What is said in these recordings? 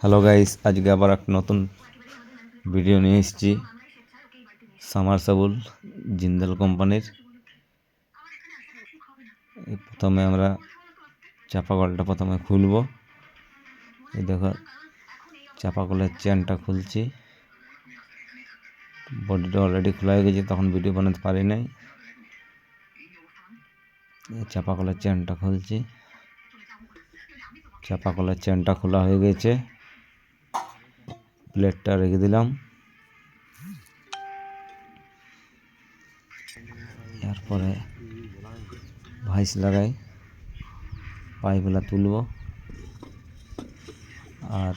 Hello guys, আজকে আবার একটা নতুন ভিডিও নিয়ে এসেছি। সামারসাবল জিন্দাল কোম্পানির। প্রথমে আমরা চাপা কলটা খুলব। এই দেখো, চাপা কলের চেনটা খুলছি। বডিটা অলরেডি খোলা হয়ে গেছে, তখন ভিডিও বানাতে পারি নাই। চাপা কলের চেনটা খুলছি। চাপা কলের চেনটা খোলা হয়ে গেছে। প্লেটটা রেখে দিলাম। এরপরে ভাইস লাগাই, পাইপগুলা তুলব। আর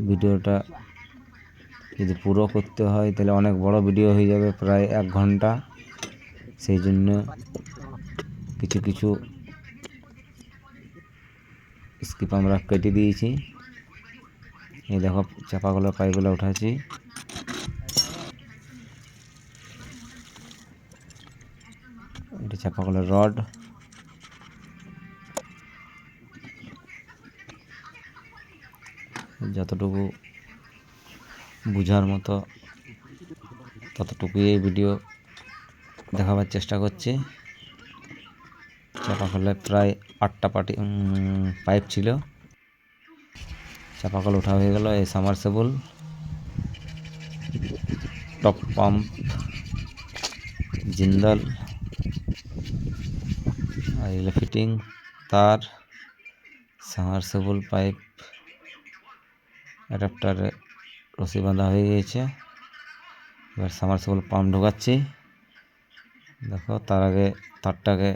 ভিডিওটা যদি পুরো করতে হয় তাহলে অনেক বড় ভিডিও হয়ে যাবে, প্রায় 1 ঘন্টা। সেই জন্য কিছু কিছু স্কিপ আমরা কেটে দিয়েছি। এই দেখো, চাপা কলের পাইপগুলো উঠাচ্ছি। এটা চাপা কলের রড। যতটুকু বুঝার মতো ততটুকুই এই ভিডিও দেখাবার চেষ্টা করছি। চাপা কলে প্রায় 8টা পাইপ ছিল। চাপা কল ওঠা হয়ে গেল। এই সামারসেবল টপ পাম্প জিন্দাল, আর এগুলো ফিটিং তার, সামারসেবল পাইপ অ্যাডাপ্টারে রশি বাঁধা হয়ে গিয়েছে। এবার সামারসেবল পাম্প ঢোকাচ্ছি। দেখো, তার আগে তারটাকে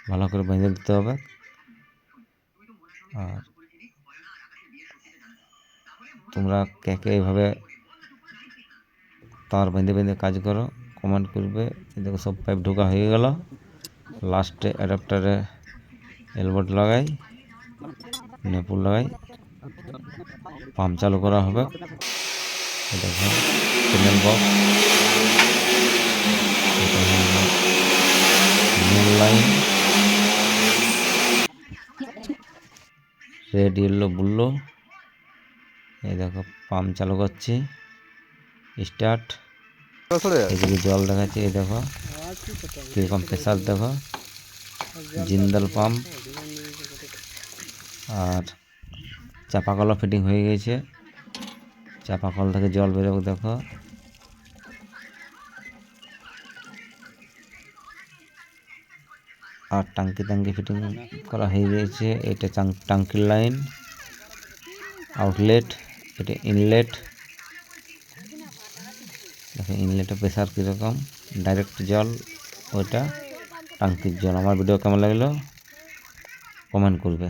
ভালো করে বেঁধে দিতে হবে। আর তোমরা কে কে এইভাবে তার বেঁধে বেঁধে কাজ করো কমেন্ট করবে। দেখো, সব পাইপ ঢোকা হয়ে গেল। লাস্টে অ্যাডাপ্টারে এলবোর্ড লাগাই, নেপুল লাগাই, পাম্প চালু করা হবে। দেখো, signal box, main line, red yellow blue. এই দেখো, পাম্প চালু করছি, স্টার্ট। এদিকে জল দেখাচ্ছি। এই দেখো কিরকম প্রেসার, দেখো জিন্দাল পাম্প। আর চাপা কলও ফিটিং হয়ে গেছে। চাপা কল থেকে জল বেরোবে, দেখো। আর টাঙ্কি ফিটিং করা হয়ে গেছে। এটা টাঙ্কির লাইন, আউটলেট, এটা ইনলেট। দেখো ইনলেটে প্রেসার কীরকম, ডাইরেক্ট জল, ওইটা টাঙ্কির জল। আমার ভিডিও কেমন লাগলো কমেন্ট করবে।